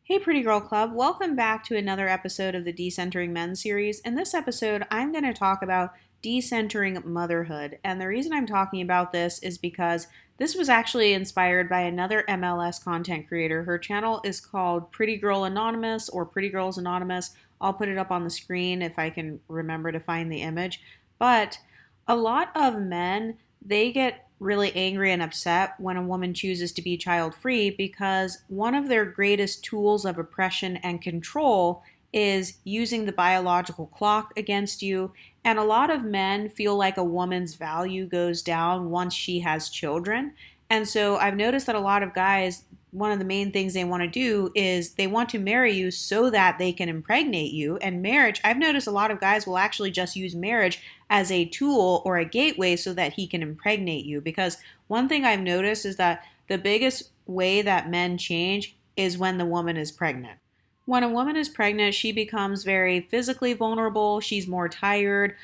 Hey, Pretty Girl Club. Welcome back to another episode of the Decentering Men series. In this episode, I'm going to talk about decentering motherhood. And the reason I'm talking about this is because this was actually inspired by another MLS content creator. Her channel is called Pretty Girl Anonymous or Pretty Girls Anonymous. I'll put it up on the screen if I can remember to find the image. But a lot of men, they get really angry and upset when a woman chooses to be child free because one of their greatest tools of oppression and control is using the biological clock against you. And a lot of men feel like a woman's value goes down once she has children. And so I've noticed that a lot of guys, one of the main things they want to do is they want to marry you so that they can impregnate you. And marriage, I've noticed a lot of guys will actually just use marriage as a tool or a gateway so that he can impregnate you. Because one thing I've noticed is that the biggest way that men change is when the woman is pregnant. When a woman is pregnant, she becomes very physically vulnerable. She's more tired.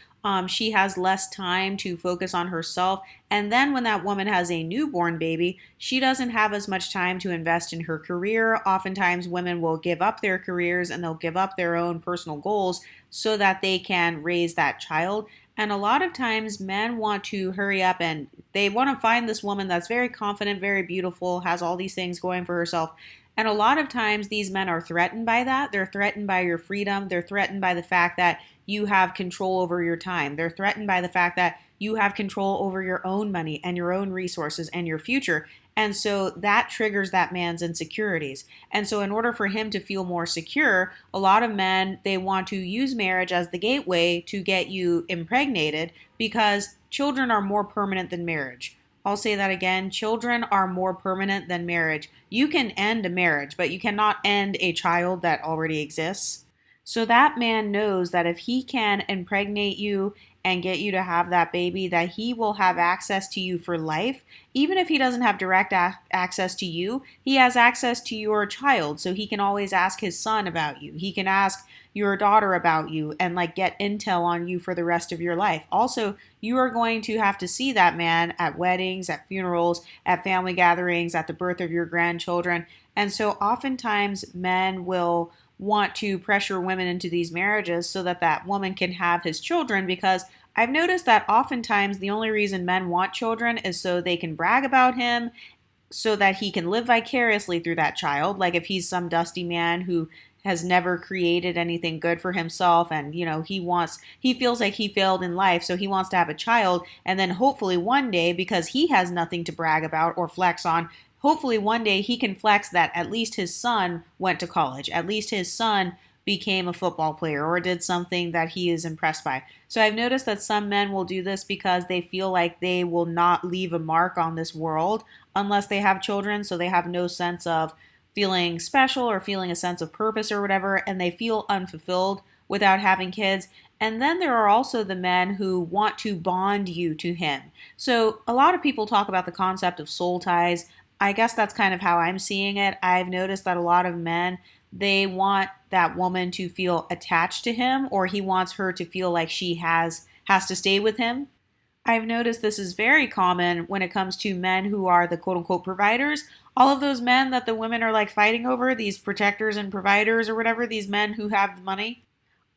She has less time to focus on herself. And then when that woman has a newborn baby, she doesn't have as much time to invest in her career. Oftentimes, women will give up their careers and they'll give up their own personal goals so that they can raise that child. And a lot of times, men want to hurry up and they want to find this woman that's very confident, very beautiful, has all these things going for herself. And a lot of times these men are threatened by that. They're threatened by your freedom. They're threatened by the fact that you have control over your time. They're threatened by the fact that you have control over your own money and your own resources and your future. And so that triggers that man's insecurities. And so in order for him to feel more secure, a lot of men, they want to use marriage as the gateway to get you impregnated because children are more permanent than marriage. I'll say that again. Children are more permanent than marriage. You can end a marriage, but you cannot end a child that already exists. So that man knows that if he can impregnate you and get you to have that baby, that he will have access to you for life. Even if he doesn't have direct access to you, he has access to your child. So he can always ask his son about you. He can ask your daughter about you and like get intel on you for the rest of your life. Also, you are going to have to see that man at weddings, at funerals, at family gatherings, at the birth of your grandchildren. And so oftentimes men will want to pressure women into these marriages so that that woman can have his children, because I've noticed that oftentimes the only reason men want children is so they can brag about him, so that he can live vicariously through that child. Like if he's some dusty man who has never created anything good for himself and he feels like he failed in life, so he wants to have a child, and then hopefully one day, because he has nothing to brag about or flex on, hopefully one day he can flex that at least his son went to college, at least his son became a football player or did something that he is impressed by. So I've noticed that some men will do this because they feel like they will not leave a mark on this world unless they have children, so they have no sense of feeling special or feeling a sense of purpose or whatever, and they feel unfulfilled without having kids. And then there are also the men who want to bond you to him. So a lot of people talk about the concept of soul ties. I guess that's kind of how I'm seeing it. I've noticed that a lot of men, they want that woman to feel attached to him, or he wants her to feel like she has to stay with him. I've noticed this is very common when it comes to men who are the quote unquote providers. All of those men that the women are like fighting over, these protectors and providers or whatever, these men who have the money.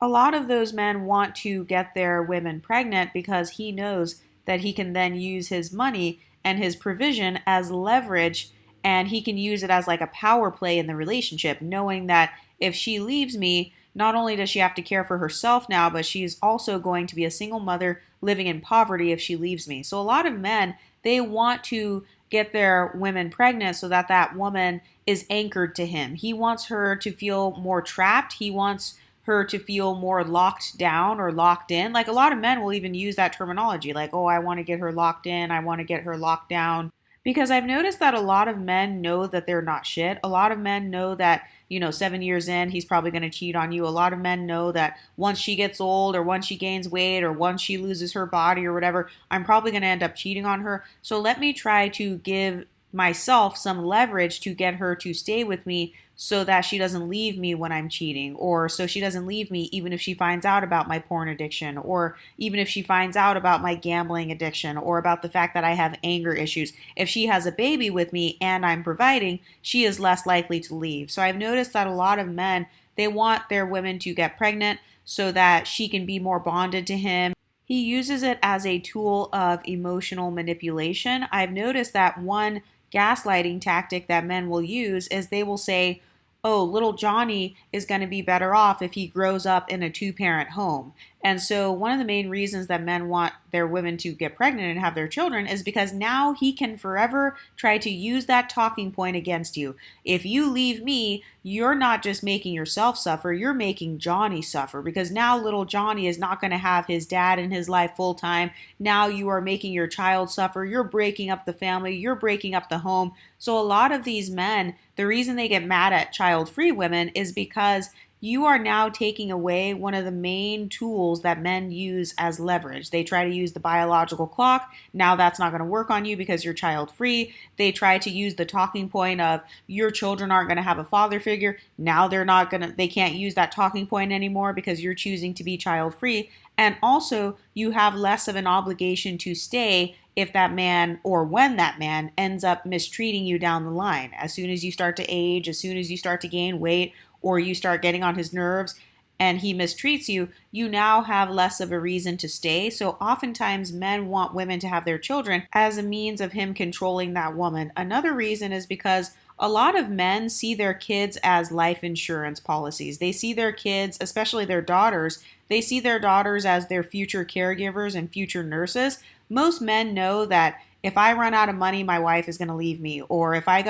A lot of those men want to get their women pregnant because he knows that he can then use his money and his provision as leverage, and he can use it as like a power play in the relationship, knowing that if she leaves me, not only does she have to care for herself now, but she's also going to be a single mother living in poverty if she leaves me. So a lot of men, they want to get their women pregnant so that that woman is anchored to him. He wants her to feel more trapped. He wants her to feel more locked down or locked in. Like a lot of men will even use that terminology, like, oh, I want to get her locked in, I want to get her locked down. Because I've noticed that a lot of men know that they're not shit. A lot of men know that, 7 years in, he's probably going to cheat on you. A lot of men know that once she gets old or once she gains weight or once she loses her body or whatever, I'm probably going to end up cheating on her. So let me try to give myself some leverage to get her to stay with me so that she doesn't leave me when I'm cheating, or so she doesn't leave me even if she finds out about my porn addiction, or even if she finds out about my gambling addiction, or about the fact that I have anger issues. If she has a baby with me and I'm providing, she is less likely to leave. So I've noticed that a lot of men, they want their women to get pregnant so that she can be more bonded to him. He uses it as a tool of emotional manipulation. I've noticed that one gaslighting tactic that men will use is they will say, oh, little Johnny is going to be better off if he grows up in a two-parent home. And so one of the main reasons that men want their women to get pregnant and have their children is because now he can forever try to use that talking point against you. If you leave me, you're not just making yourself suffer, you're making Johnny suffer, because now little Johnny is not going to have his dad in his life full time. Now you are making your child suffer. You're breaking up the family. You're breaking up the home. So a lot of these men, the reason they get mad at child-free women is because you are now taking away one of the main tools that men use as leverage. They try to use the biological clock. Now that's not going to work on you because you're child free. They try to use the talking point of your children aren't going to have a father figure. Now they can't use that talking point anymore because you're choosing to be child free. And also, you have less of an obligation to stay if that man or when that man ends up mistreating you down the line. As soon as you start to age, as soon as you start to gain weight, or you start getting on his nerves and he mistreats you, you now have less of a reason to stay. So oftentimes men want women to have their children as a means of him controlling that woman. Another reason is because a lot of men see their kids as life insurance policies. They see their kids, especially their daughters, they see their daughters as their future caregivers and future nurses. Most men know that if I run out of money, my wife is going to leave me. Or if I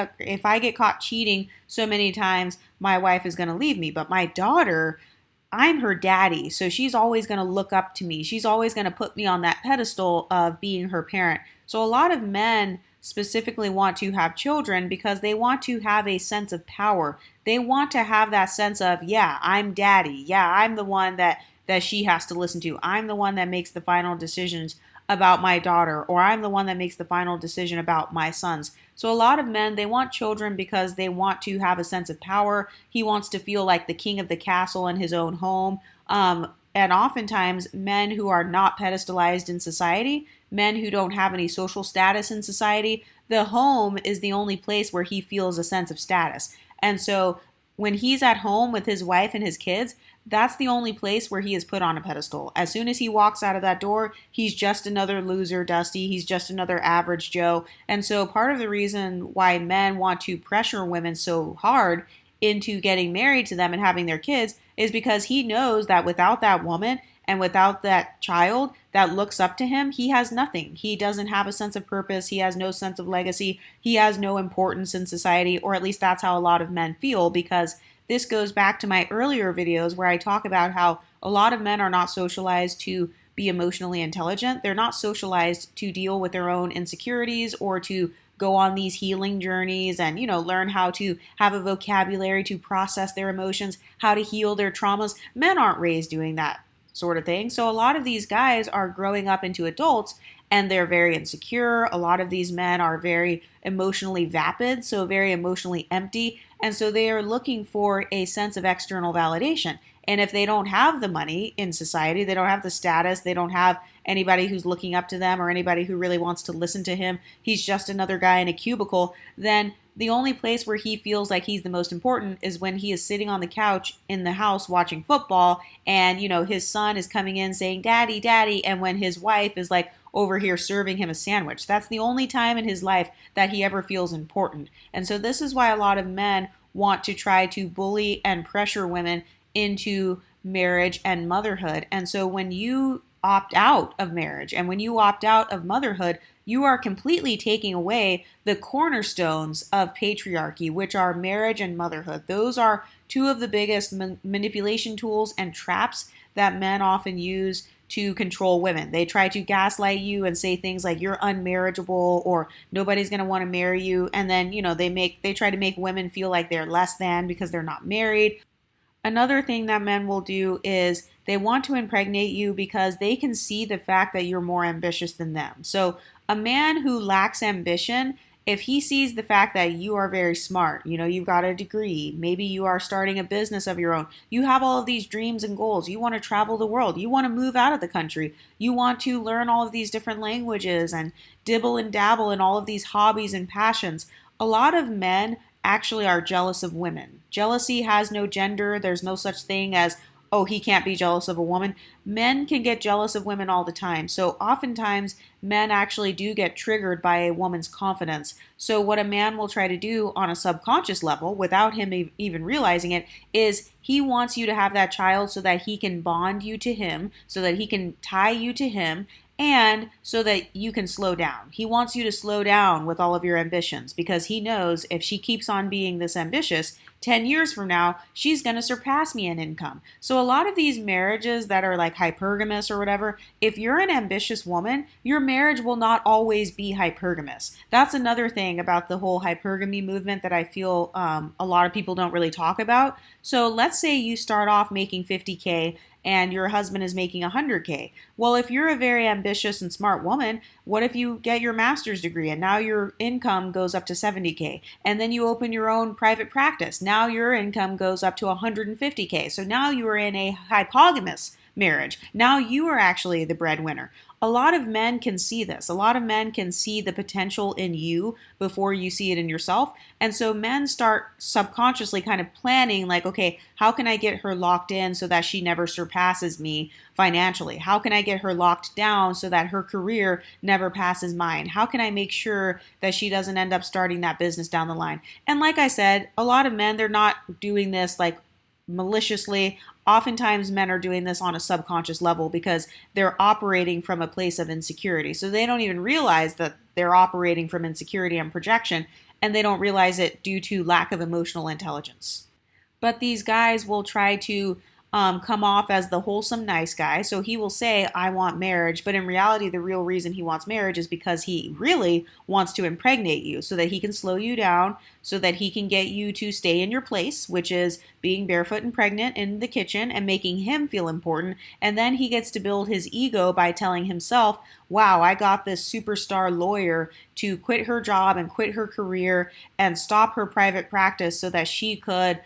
get caught cheating so many times, my wife is going to leave me. But my daughter, I'm her daddy. So she's always going to look up to me. She's always going to put me on that pedestal of being her parent. So a lot of men specifically want to have children because they want to have a sense of power. They want to have that sense of, yeah, I'm daddy. Yeah, I'm the one that she has to listen to. I'm the one that makes the final decisions about my daughter, or I'm the one that makes the final decision about my sons. So a lot of men, they want children because they want to have a sense of power. He wants to feel like the king of the castle in his own home. And oftentimes, men who are not pedestalized in society, men who don't have any social status in society, the home is the only place where he feels a sense of status. And so when he's at home with his wife and his kids, that's the only place where he is put on a pedestal. As soon as he walks out of that door, he's just another loser, Dusty. He's just another average Joe. And so part of the reason why men want to pressure women so hard into getting married to them and having their kids is because he knows that without that woman and without that child that looks up to him, he has nothing. He doesn't have a sense of purpose. He has no sense of legacy. He has no importance in society, or at least that's how a lot of men feel, because this goes back to my earlier videos where I talk about how a lot of men are not socialized to be emotionally intelligent. They're not socialized to deal with their own insecurities or to go on these healing journeys and, learn how to have a vocabulary to process their emotions, how to heal their traumas. Men aren't raised doing that sort of thing. So a lot of these guys are growing up into adults and they're very insecure. A lot of these men are very emotionally vapid, so very emotionally empty. And so they are looking for a sense of external validation. And if they don't have the money in society, they don't have the status, they don't have anybody who's looking up to them or anybody who really wants to listen to him, he's just another guy in a cubicle, then the only place where he feels like he's the most important is when he is sitting on the couch in the house watching football and, his son is coming in saying, "Daddy, Daddy," and when his wife is like over here serving him a sandwich. That's the only time in his life that he ever feels important. And so this is why a lot of men want to try to bully and pressure women into marriage and motherhood. And so when you opt out of marriage and when you opt out of motherhood, you are completely taking away the cornerstones of patriarchy, which are marriage and motherhood. Those are two of the biggest manipulation tools and traps that men often use to control women. They try to gaslight you and say things like you're unmarriageable or nobody's going to want to marry you. And then, they try to make women feel like they're less than because they're not married. Another thing that men will do is they want to impregnate you because they can see the fact that you're more ambitious than them. So a man who lacks ambition if he sees the fact that you are very smart, you've got a degree, maybe you are starting a business of your own, you have all of these dreams and goals, you want to travel the world, you want to move out of the country, you want to learn all of these different languages and dibble and dabble in all of these hobbies and passions, a lot of men actually are jealous of women. Jealousy has no gender. There's no such thing as, oh, he can't be jealous of a woman. Men can get jealous of women all the time. So oftentimes, men actually do get triggered by a woman's confidence. So what a man will try to do on a subconscious level, without him even realizing it, is he wants you to have that child so that he can bond you to him, so that he can tie you to him, and so that you can slow down. He wants you to slow down with all of your ambitions because he knows if she keeps on being this ambitious, 10 years from now, she's going to surpass me in income. So a lot of these marriages that are like hypergamous or whatever, if you're an ambitious woman, your marriage will not always be hypergamous. That's another thing about the whole hypergamy movement that I feel a lot of people don't really talk about. So let's say you start off making 50K and your husband is making 100K. Well, if you're a very ambitious and smart woman, what if you get your master's degree and now your income goes up to 70K? And then you open your own private practice. Now your income goes up to 150K. So now you are in a hypogamous marriage. Now you are actually the breadwinner. A lot of men can see this. A lot of men can see the potential in you before you see it in yourself. And so men start subconsciously kind of planning like, okay, how can I get her locked in so that she never surpasses me financially? How can I get her locked down so that her career never passes mine? How can I make sure that she doesn't end up starting that business down the line? And like I said, a lot of men, they're not doing this like maliciously. Oftentimes men are doing this on a subconscious level because they're operating from a place of insecurity. So they don't even realize that they're operating from insecurity and projection, and they don't realize it due to lack of emotional intelligence. But these guys will try to come off as the wholesome nice guy. So he will say, I want marriage. But in reality, the real reason he wants marriage is because he really wants to impregnate you so that he can slow you down, so that he can get you to stay in your place, which is being barefoot and pregnant in the kitchen and making him feel important. And then he gets to build his ego by telling himself, wow, I got this superstar lawyer to quit her job and quit her career and stop her private practice so that she could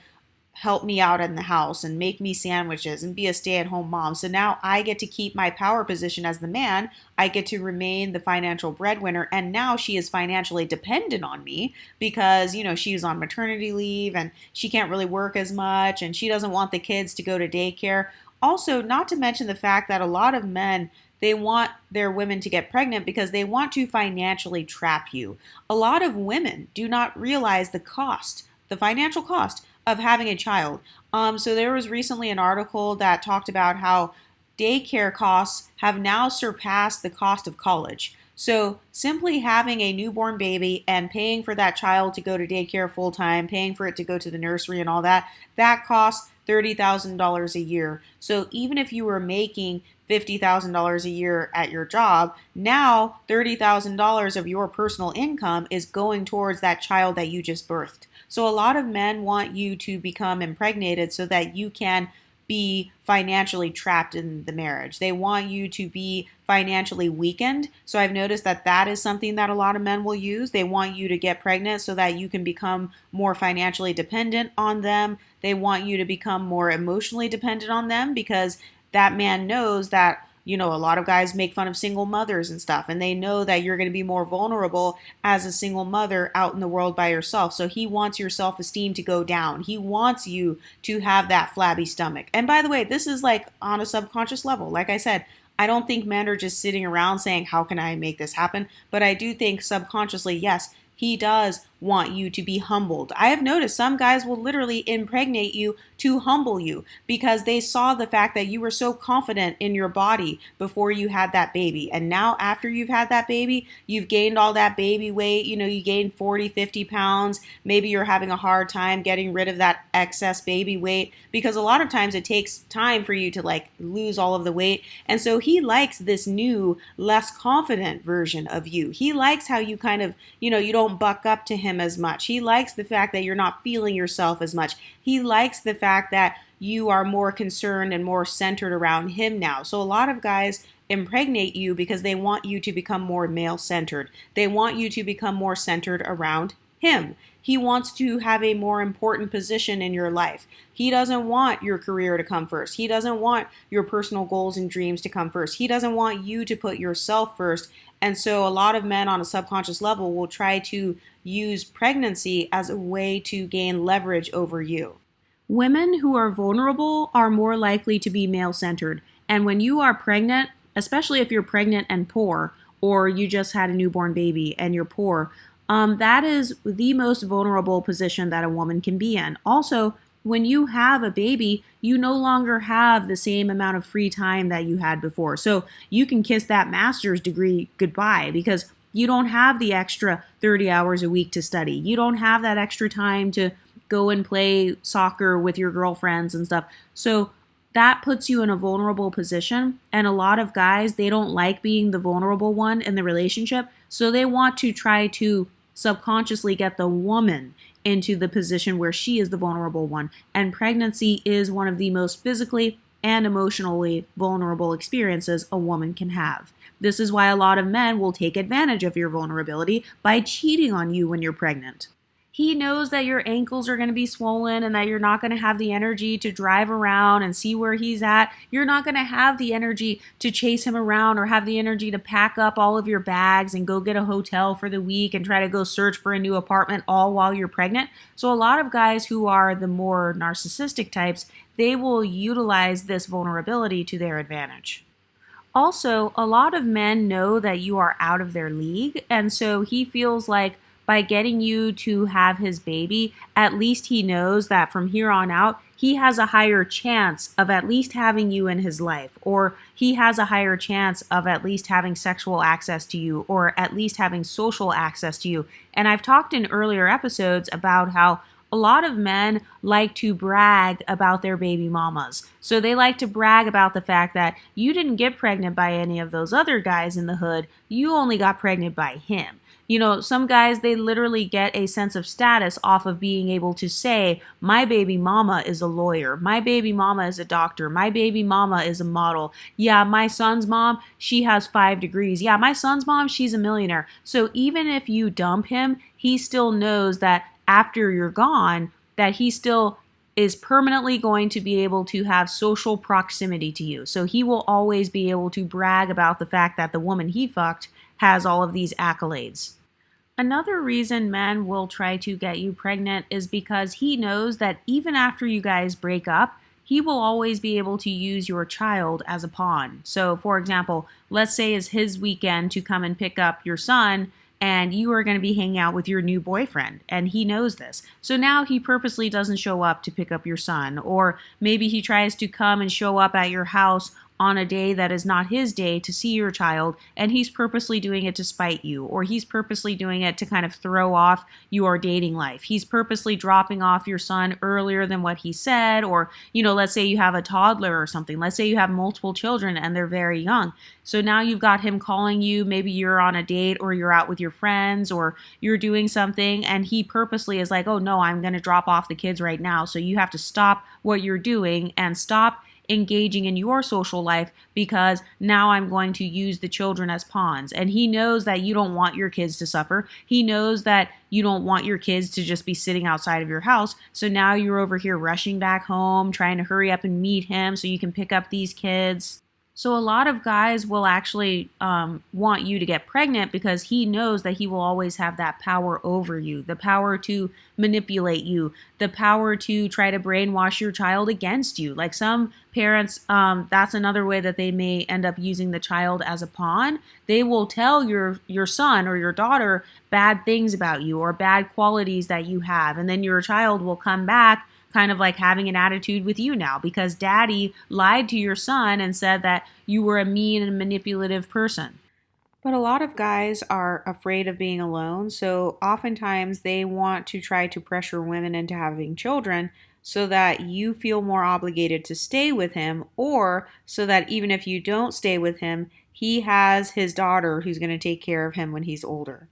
help me out in the house and make me sandwiches and be a stay-at-home mom. So now I get to keep my power position as the man. I get to remain the financial breadwinner. And now she is financially dependent on me because, she's on maternity leave and she can't really work as much and she doesn't want the kids to go to daycare. Also, not to mention the fact that a lot of men, they want their women to get pregnant because they want to financially trap you. A lot of women do not realize the cost, the financial cost of having a child. So there was recently an article that talked about how daycare costs have now surpassed the cost of college. So simply having a newborn baby and paying for that child to go to daycare full time, paying for it to go to the nursery and all that, that costs $30,000 a year. So even if you were making $50,000 a year at your job, now $30,000 of your personal income is going towards that child that you just birthed. So a lot of men want you to become impregnated so that you can be financially trapped in the marriage. They want you to be financially weakened. So I've noticed that that is something that a lot of men will use. They want you to get pregnant so that you can become more financially dependent on them. They want you to become more emotionally dependent on them because that man knows that a lot of guys make fun of single mothers and stuff, and they know that you're going to be more vulnerable as a single mother out in the world by yourself. So he wants your self-esteem to go down. He wants you to have that flabby stomach. And by the way, this is like on a subconscious level. Like I said, I don't think men are just sitting around saying, how can I make this happen? But I do think subconsciously, yes, he does want you to be humbled. I have noticed some guys will literally impregnate you to humble you because they saw the fact that you were so confident in your body before you had that baby. And now after you've had that baby, you've gained all that baby weight. You gained 40, 50 pounds. Maybe you're having a hard time getting rid of that excess baby weight because a lot of times it takes time for you to lose all of the weight. And so he likes this new, less confident version of you. He likes how you kind of, you don't buck up to him him as much. He likes the fact that you're not feeling yourself as much. He likes the fact that you are more concerned and more centered around him now. So a lot of guys impregnate you because they want you to become more male centered. They want you to become more centered around him. He wants to have a more important position in your life. He doesn't want your career to come first. He doesn't want your personal goals and dreams to come first. He doesn't want you to put yourself first. And so a lot of men on a subconscious level will try to use pregnancy as a way to gain leverage over you. Women who are vulnerable are more likely to be male-centered. And when you are pregnant, especially if you're pregnant and poor, or you just had a newborn baby and you're poor, that is the most vulnerable position that a woman can be in. Also, when you have a baby, you no longer have the same amount of free time that you had before. So you can kiss that master's degree goodbye because you don't have the extra 30 hours a week to study. You don't have that extra time to go and play soccer with your girlfriends and stuff. So that puts you in a vulnerable position. And a lot of guys, they don't like being the vulnerable one in the relationship. So they want to try to subconsciously get the woman into the position where she is the vulnerable one. And pregnancy is one of the most physically and emotionally vulnerable experiences a woman can have. This is why a lot of men will take advantage of your vulnerability by cheating on you when you're pregnant. He knows that your ankles are going to be swollen and that you're not going to have the energy to drive around and see where he's at. You're not going to have the energy to chase him around or have the energy to pack up all of your bags and go get a hotel for the week and try to go search for a new apartment all while you're pregnant. So a lot of guys who are the more narcissistic types, they will utilize this vulnerability to their advantage. Also, a lot of men know that you are out of their league, and so he feels like by getting you to have his baby, at least he knows that from here on out, he has a higher chance of at least having you in his life, or he has a higher chance of at least having sexual access to you, or at least having social access to you. And I've talked in earlier episodes about how a lot of men like to brag about their baby mamas. So they like to brag about the fact that you didn't get pregnant by any of those other guys in the hood, you only got pregnant by him. You know, some guys, they literally get a sense of status off of being able to say, my baby mama is a lawyer. My baby mama is a doctor. My baby mama is a model. Yeah, my son's mom, she has 5 degrees. Yeah, my son's mom, she's a millionaire. So even if you dump him, he still knows that after you're gone, that he still is permanently going to be able to have social proximity to you. So he will always be able to brag about the fact that the woman he fucked has all of these accolades. Another reason men will try to get you pregnant is because he knows that even after you guys break up, he will always be able to use your child as a pawn. So, for example, let's say it's his weekend to come and pick up your son, and you are going to be hanging out with your new boyfriend, and he knows this. So now he purposely doesn't show up to pick up your son, or maybe he tries to come and show up at your house on a day that is not his day to see your child, and he's purposely doing it to spite you, or he's purposely doing it to kind of throw off your dating life. He's purposely dropping off your son earlier than what he said, or, let's say you have a toddler or something. Let's say you have multiple children and they're very young. So now you've got him calling you, maybe you're on a date or you're out with your friends or you're doing something, and he purposely is like, oh no, I'm going to drop off the kids right now. So you have to stop what you're doing and stop engaging in your social life because now I'm going to use the children as pawns. And he knows that you don't want your kids to suffer. He knows that you don't want your kids to just be sitting outside of your house. So now you're over here rushing back home, trying to hurry up and meet him so you can pick up these kids. So a lot of guys will actually want you to get pregnant because he knows that he will always have that power over you, the power to manipulate you, the power to try to brainwash your child against you. Like some parents, that's another way that they may end up using the child as a pawn. They will tell your son or your daughter bad things about you or bad qualities that you have. And then your child will come back kind of like having an attitude with you now because daddy lied to your son and said that you were a mean and manipulative person. But a lot of guys are afraid of being alone, so oftentimes they want to try to pressure women into having children so that you feel more obligated to stay with him, or so that even if you don't stay with him, he has his daughter who's going to take care of him when he's older.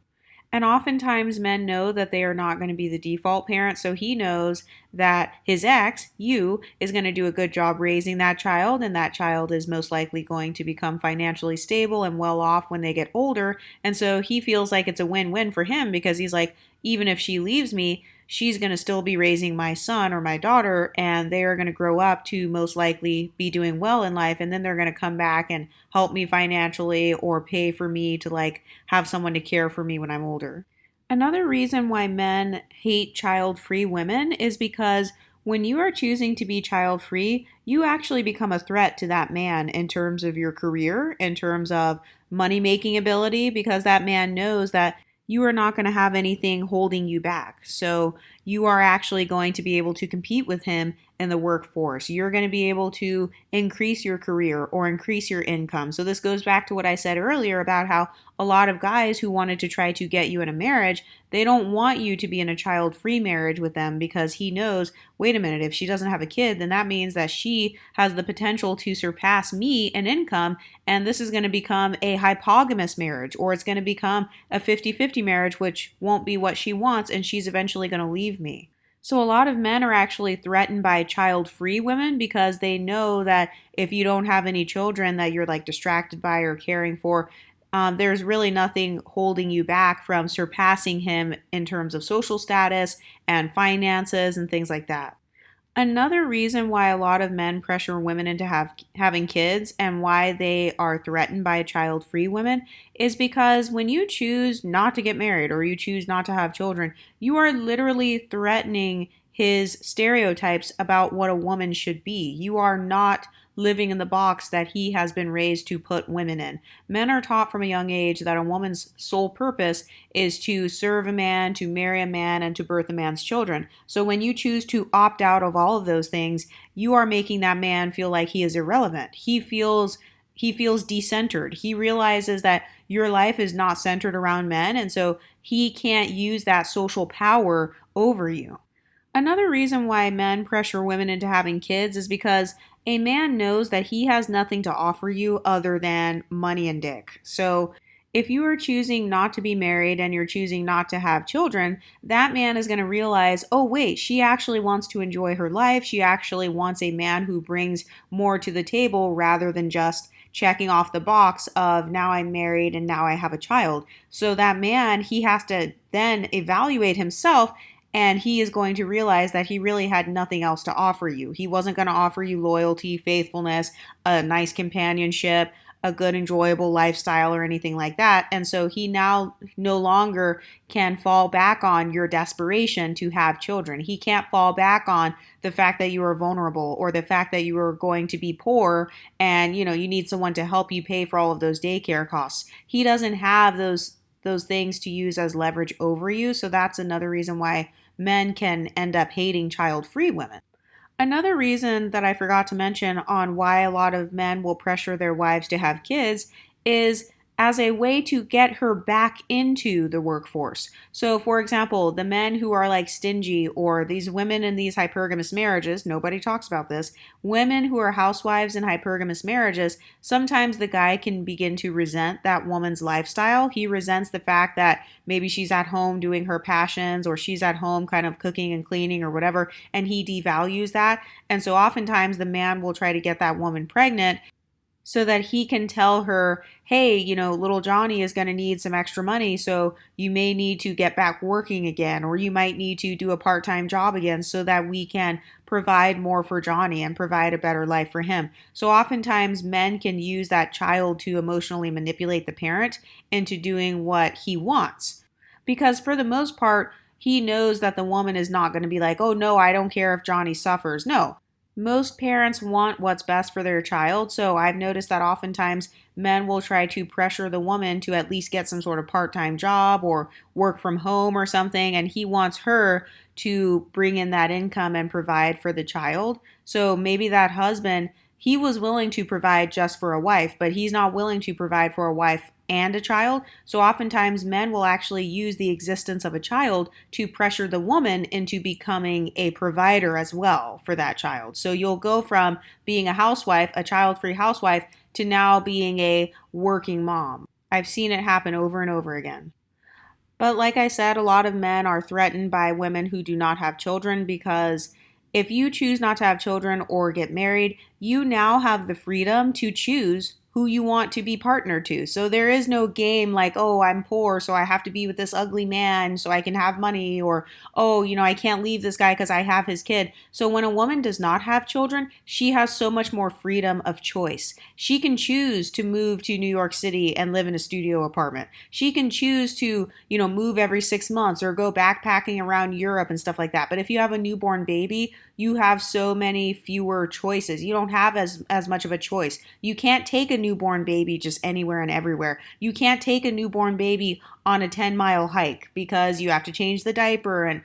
And oftentimes men know that they are not going to be the default parent, so he knows that his ex, you, is going to do a good job raising that child, and that child is most likely going to become financially stable and well off when they get older. And so he feels like it's a win-win for him because he's like, even if she leaves me, she's going to still be raising my son or my daughter, and they are going to grow up to most likely be doing well in life, and then they're going to come back and help me financially or pay for me to like have someone to care for me when I'm older. Another reason why men hate child free women is because when you are choosing to be child free, you actually become a threat to that man in terms of your career, in terms of money making ability, because that man knows that you are not going to have anything holding you back. So you are actually going to be able to compete with him in the workforce. You're going to be able to increase your career or increase your income. So this goes back to what I said earlier about how a lot of guys who wanted to try to get you in a marriage, they don't want you to be in a child-free marriage with them because he knows, wait a minute, if she doesn't have a kid, then that means that she has the potential to surpass me in income, and this is going to become a hypogamous marriage, or it's going to become a 50-50 marriage, which won't be what she wants, and she's eventually going to leave me. So a lot of men are actually threatened by child-free women because they know that if you don't have any children that you're like distracted by or caring for, there's really nothing holding you back from surpassing him in terms of social status and finances and things like that. Another reason why a lot of men pressure women into having kids and why they are threatened by child free women is because when you choose not to get married or you choose not to have children, you are literally threatening his stereotypes about what a woman should be. You are not living in the box that he has been raised to put women in. Men are taught from a young age that a woman's sole purpose is to serve a man, to marry a man, and to birth a man's children. So when you choose to opt out of all of those things, you are making that man feel like he is irrelevant. He feels decentered. He realizes that your life is not centered around men, and so he can't use that social power over you. Another reason why men pressure women into having kids is because a man knows that he has nothing to offer you other than money and dick. So if you are choosing not to be married and you're choosing not to have children, that man is going to realize, oh, wait, she actually wants to enjoy her life. She actually wants a man who brings more to the table rather than just checking off the box of now I'm married and now I have a child. So that man, he has to then evaluate himself, and he is going to realize that he really had nothing else to offer you. He wasn't going to offer you loyalty, faithfulness, a nice companionship, a good, enjoyable lifestyle, or anything like that. And so he now no longer can fall back on your desperation to have children. He can't fall back on the fact that you are vulnerable or the fact that you are going to be poor and you need someone to help you pay for all of those daycare costs. He doesn't have those things to use as leverage over you. So that's another reason why men can end up hating child-free women. Another reason that I forgot to mention on why a lot of men will pressure their wives to have kids is as a way to get her back into the workforce. So, for example, the men who are like stingy, or these women in these hypergamous marriages, nobody talks about this, women who are housewives in hypergamous marriages, sometimes the guy can begin to resent that woman's lifestyle. He resents the fact that maybe she's at home doing her passions, or she's at home kind of cooking and cleaning or whatever, and he devalues that. And so oftentimes the man will try to get that woman pregnant so that he can tell her, hey, little Johnny is going to need some extra money, so you may need to get back working again, or you might need to do a part-time job again so that we can provide more for Johnny and provide a better life for him. So oftentimes men can use that child to emotionally manipulate the parent into doing what he wants. Because for the most part, he knows that the woman is not going to be like, oh no, I don't care if Johnny suffers. No. Most parents want what's best for their child, so I've noticed that oftentimes men will try to pressure the woman to at least get some sort of part-time job or work from home or something, and he wants her to bring in that income and provide for the child. So maybe that husband, he was willing to provide just for a wife, but he's not willing to provide for a wife and a child. So oftentimes men will actually use the existence of a child to pressure the woman into becoming a provider as well for that child. So you'll go from being a housewife, a child-free housewife, to now being a working mom. I've seen it happen over and over again. But like I said, a lot of men are threatened by women who do not have children because if you choose not to have children or get married, you now have the freedom to choose who you want to be partnered to. So there is no game like, oh, I'm poor, so I have to be with this ugly man so I can have money, or, oh, I can't leave this guy because I have his kid. So when a woman does not have children, she has so much more freedom of choice. She can choose to move to New York City and live in a studio apartment. She can choose to, move every 6 months or go backpacking around Europe and stuff like that. But if you have a newborn baby, you have so many fewer choices. You don't have as much of a choice. You can't take a newborn baby just anywhere and everywhere. You can't take a newborn baby on a 10-mile hike because you have to change the diaper, and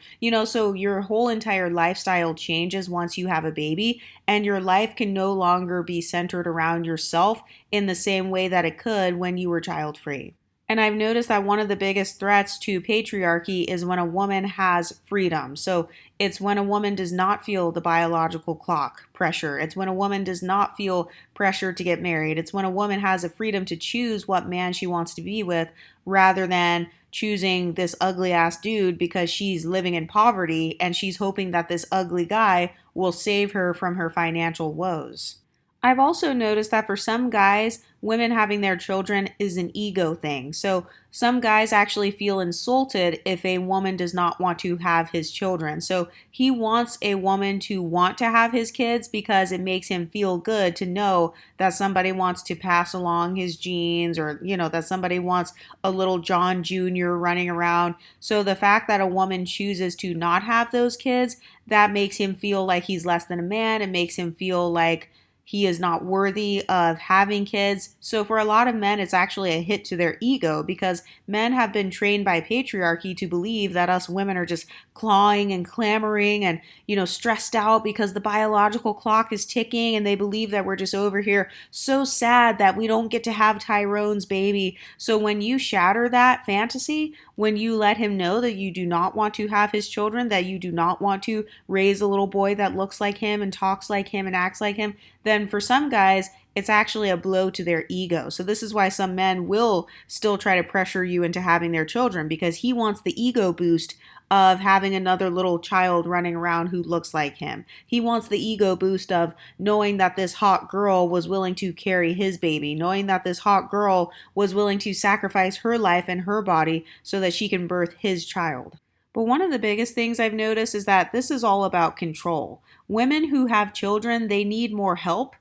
so your whole entire lifestyle changes once you have a baby, and your life can no longer be centered around yourself in the same way that it could when you were child free. And I've noticed that one of the biggest threats to patriarchy is when a woman has freedom. So it's when a woman does not feel the biological clock pressure. It's when a woman does not feel pressure to get married. It's when a woman has a freedom to choose what man she wants to be with rather than choosing this ugly ass dude because she's living in poverty and she's hoping that this ugly guy will save her from her financial woes. I've also noticed that for some guys, women having their children is an ego thing. So some guys actually feel insulted if a woman does not want to have his children. So he wants a woman to want to have his kids because it makes him feel good to know that somebody wants to pass along his genes, or, that somebody wants a little John Jr. running around. So the fact that a woman chooses to not have those kids, that makes him feel like he's less than a man. It makes him feel like he is not worthy of having kids. So for a lot of men, it's actually a hit to their ego because men have been trained by patriarchy to believe that us women are just clawing and clamoring and, stressed out because the biological clock is ticking, and they believe that we're just over here so sad that we don't get to have Tyrone's baby. So when you shatter that fantasy, when you let him know that you do not want to have his children, that you do not want to raise a little boy that looks like him and talks like him and acts like him, then for some guys, it's actually a blow to their ego. So this is why some men will still try to pressure you into having their children, because he wants the ego boost of having another little child running around who looks like him. He wants the ego boost of knowing that this hot girl was willing to carry his baby, knowing that this hot girl was willing to sacrifice her life and her body so that she can birth his child. But one of the biggest things I've noticed is that this is all about control. Women who have children, they need more help.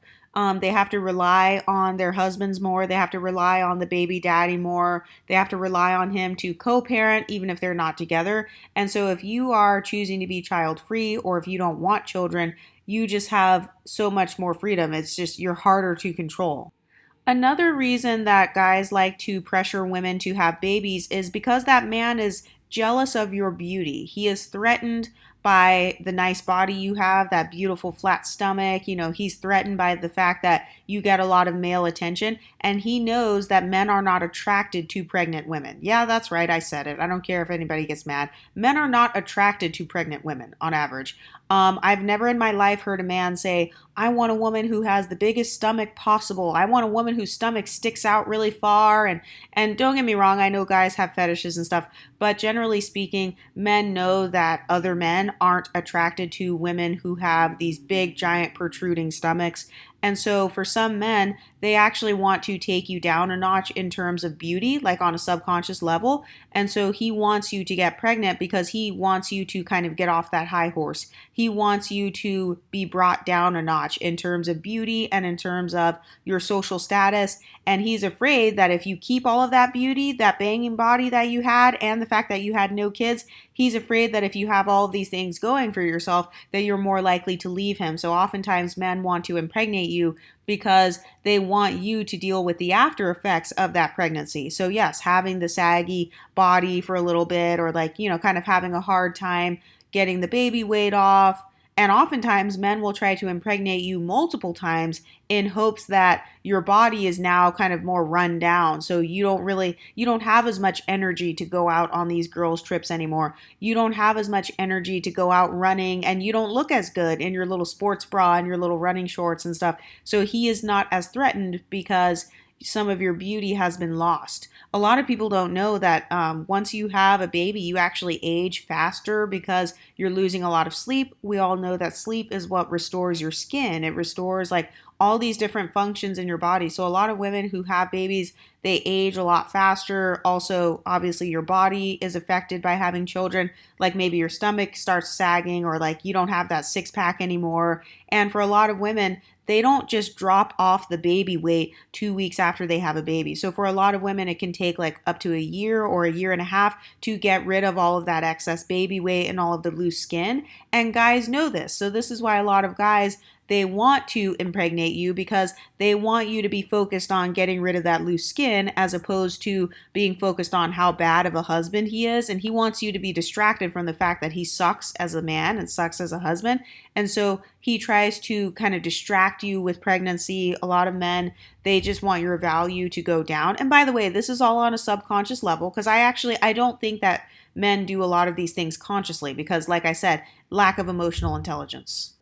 They have to rely on their husbands more. They have to rely on the baby daddy more. They have to rely on him to co-parent, even if they're not together. And so if you are choosing to be child free, or if you don't want children, you just have so much more freedom. It's just you're harder to control. Another reason that guys like to pressure women to have babies is because that man is jealous of your beauty. He is threatened by the nice body you have, that beautiful flat stomach. He's threatened by the fact that you get a lot of male attention, and he knows that men are not attracted to pregnant women. Yeah, that's right. I said it. I don't care if anybody gets mad. Men are not attracted to pregnant women on average. I've never in my life heard a man say, I want a woman who has the biggest stomach possible. I want a woman whose stomach sticks out really far. And don't get me wrong, I know guys have fetishes and stuff, but generally speaking, men know that other men aren't attracted to women who have these big, giant, protruding stomachs. And so for some men, they actually want to take you down a notch in terms of beauty, like on a subconscious level. And so he wants you to get pregnant because he wants you to kind of get off that high horse. He wants you to be brought down a notch in terms of beauty and in terms of your social status. And he's afraid that if you keep all of that beauty, that banging body that you had, and the fact that you had no kids, he's afraid that if you have all of these things going for yourself, that you're more likely to leave him. So oftentimes men want to impregnate you because they want you to deal with the after effects of that pregnancy. So yes, having the saggy body for a little bit, or kind of having a hard time getting the baby weight off. And oftentimes men will try to impregnate you multiple times in hopes that your body is now kind of more run down. So you don't have as much energy to go out on these girls' trips anymore. You don't have as much energy to go out running, and you don't look as good in your little sports bra and your little running shorts and stuff. So he is not as threatened because some of your beauty has been lost. A lot of people don't know that once you have a baby, you actually age faster because you're losing a lot of sleep. We all know that sleep is what restores your skin. It restores like all these different functions in your body. So a lot of women who have babies, they age a lot faster. Also, obviously, your body is affected by having children. Like maybe your stomach starts sagging, or like you don't have that six pack anymore. And for a lot of women, they don't just drop off the baby weight 2 weeks after they have a baby. So for a lot of women, it can take like up to a year or a year and a half to get rid of all of that excess baby weight and all of the loose skin. And guys know this. So this is why a lot of guys, they want to impregnate you because they want you to be focused on getting rid of that loose skin as opposed to being focused on how bad of a husband he is. And he wants you to be distracted from the fact that he sucks as a man and sucks as a husband. And so he tries to kind of distract you with pregnancy. A lot of men, they just want your value to go down. And by the way, this is all on a subconscious level because I don't think that men do a lot of these things consciously because, like I said, lack of emotional intelligence.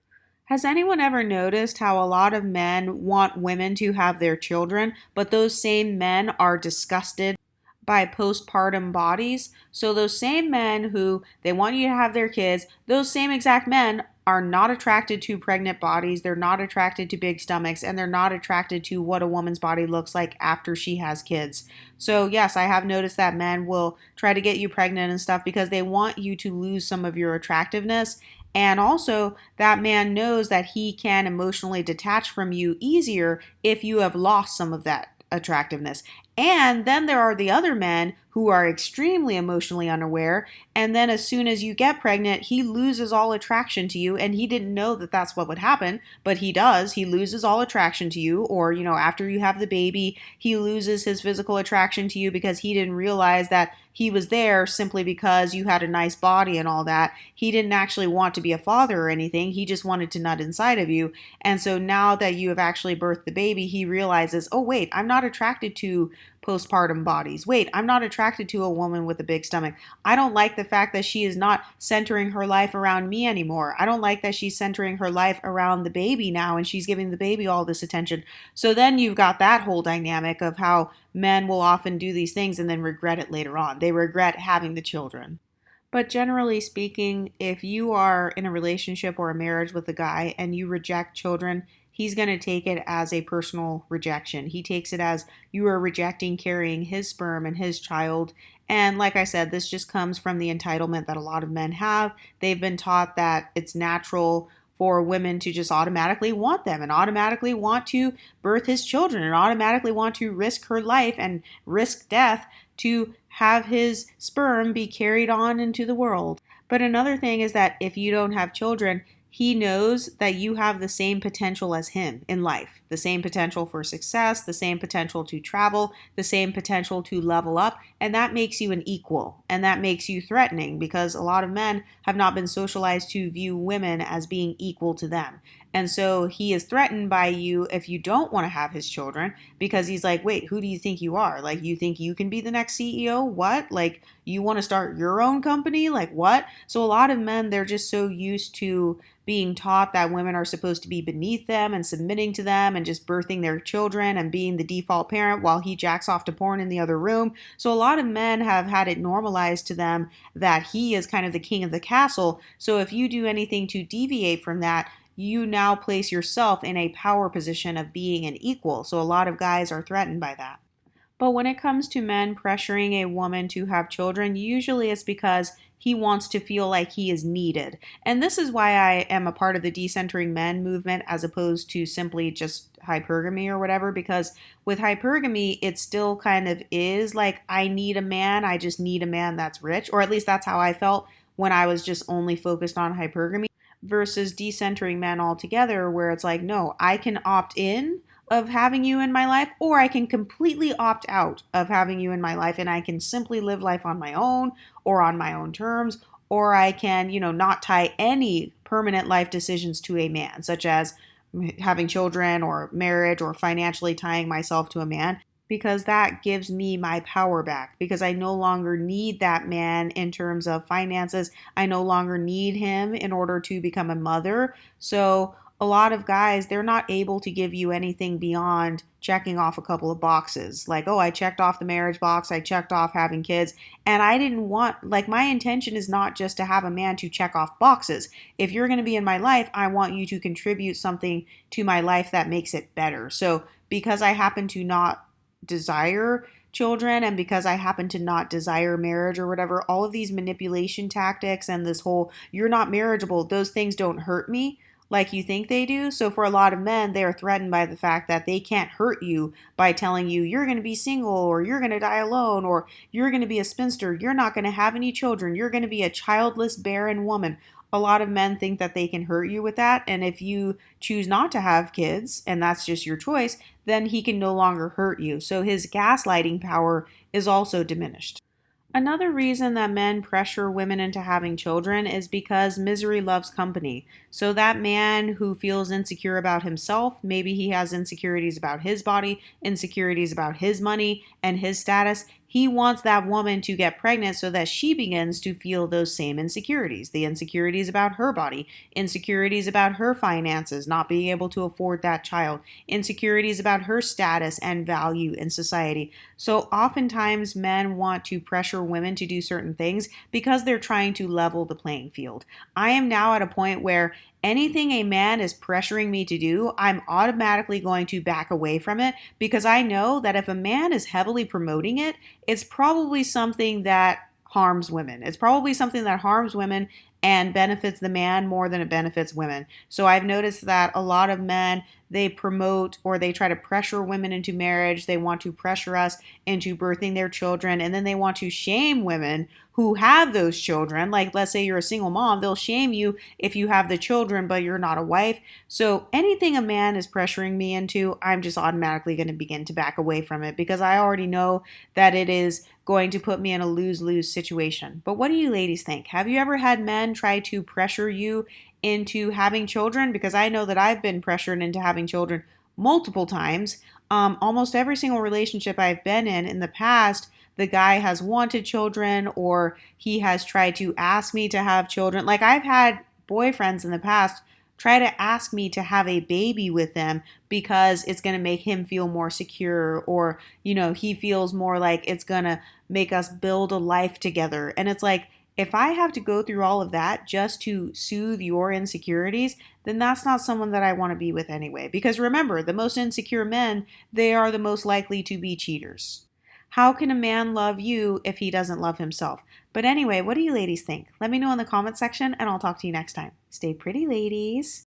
Has anyone ever noticed how a lot of men want women to have their children, but those same men are disgusted by postpartum bodies? So those same men who they want you to have their kids, those same exact men are not attracted to pregnant bodies, they're not attracted to big stomachs, and they're not attracted to what a woman's body looks like after she has kids. So yes, I have noticed that men will try to get you pregnant and stuff because they want you to lose some of your attractiveness. And also, that man knows that he can emotionally detach from you easier if you have lost some of that attractiveness. And then there are the other men who are extremely emotionally unaware. And then as soon as you get pregnant, he loses all attraction to you. And he didn't know that that's what would happen, but he does. He loses all attraction to you. Or, after you have the baby, he loses his physical attraction to you because he didn't realize that he was there simply because you had a nice body and all that. He didn't actually want to be a father or anything. He just wanted to nut inside of you. And so now that you have actually birthed the baby, he realizes, oh, wait, I'm not attracted to postpartum bodies. Wait, I'm not attracted to a woman with a big stomach. I don't like the fact that she is not centering her life around me anymore. I don't like that she's centering her life around the baby now and she's giving the baby all this attention. So then you've got that whole dynamic of how men will often do these things and then regret it later on. They regret having the children. But generally speaking, if you are in a relationship or a marriage with a guy and you reject children, he's going to take it as a personal rejection. He takes it as you are rejecting carrying his sperm and his child. And like I said, this just comes from the entitlement that a lot of men have. They've been taught that it's natural for women to just automatically want them and automatically want to birth his children and automatically want to risk her life and risk death to have his sperm be carried on into the world. But another thing is that if you don't have children, he knows that you have the same potential as him in life, the same potential for success, the same potential to travel, the same potential to level up, and that makes you an equal, and that makes you threatening because a lot of men have not been socialized to view women as being equal to them. And so he is threatened by you if you don't want to have his children because he's like, wait, who do you think you are? Like, you think you can be the next CEO? What? Like, you want to start your own company? Like, what? So a lot of men, they're just so used to being taught that women are supposed to be beneath them and submitting to them and just birthing their children and being the default parent while he jacks off to porn in the other room. So a lot of men have had it normalized to them that he is kind of the king of the castle. So if you do anything to deviate from that, you now place yourself in a power position of being an equal. So a lot of guys are threatened by that. But when it comes to men pressuring a woman to have children, usually it's because he wants to feel like he is needed. And this is why I am a part of the decentering men movement as opposed to simply just hypergamy or whatever, because with hypergamy, it still kind of is like, I need a man, I just need a man that's rich, or at least that's how I felt when I was just only focused on hypergamy versus decentering men altogether, where it's like, no, I can opt in of having you in my life, or I can completely opt out of having you in my life and I can simply live life on my own or on my own terms, or I can, not tie any permanent life decisions to a man, such as having children or marriage or financially tying myself to a man, because that gives me my power back because I no longer need that man in terms of finances. I no longer need him in order to become a mother. So a lot of guys, they're not able to give you anything beyond checking off a couple of boxes. Like, oh, I checked off the marriage box, I checked off having kids. And I didn't want, like, my intention is not just to have a man to check off boxes. If you're going to be in my life, I want you to contribute something to my life that makes it better. So, because I happen to not desire children and because I happen to not desire marriage or whatever, all of these manipulation tactics and this whole you're not marriageable, those things don't hurt me like you think they do. So for a lot of men, they are threatened by the fact that they can't hurt you by telling you you're going to be single or you're going to die alone or you're going to be a spinster, you're not going to have any children, you're going to be a childless, barren woman. A lot of men think that they can hurt you with that. And if you choose not to have kids and that's just your choice, then he can no longer hurt you. So his gaslighting power is also diminished. Another reason that men pressure women into having children is because misery loves company. So that man who feels insecure about himself, maybe he has insecurities about his body, insecurities about his money and his status, he wants that woman to get pregnant so that she begins to feel those same insecurities. The insecurities about her body, insecurities about her finances, not being able to afford that child, insecurities about her status and value in society. So oftentimes men want to pressure women to do certain things because they're trying to level the playing field. I am now at a point where anything a man is pressuring me to do, I'm automatically going to back away from it because I know that if a man is heavily promoting it, it's probably something that harms women. It's probably something that harms women and benefits the man more than it benefits women. So I've noticed that a lot of men, they promote or they try to pressure women into marriage. They want to pressure us into birthing their children, and then they want to shame women who have those children. Like, let's say you're a single mom, they'll shame you if you have the children, but you're not a wife. So anything a man is pressuring me into, I'm just automatically going to begin to back away from it because I already know that it is going to put me in a lose-lose situation. But what do you ladies think? Have you ever had men try to pressure you into having children? Because I know that I've been pressured into having children multiple times. Almost every single relationship I've been in the past, the guy has wanted children or he has tried to ask me to have children. Like, I've had boyfriends in the past try to ask me to have a baby with them because it's going to make him feel more secure, or, you know, he feels more like it's going to make us build a life together. And it's like, if I have to go through all of that just to soothe your insecurities, then that's not someone that I want to be with anyway. Because remember, the most insecure men, they are the most likely to be cheaters. How can a man love you if he doesn't love himself? But anyway, what do you ladies think? Let me know in the comment section and I'll talk to you next time. Stay pretty, ladies.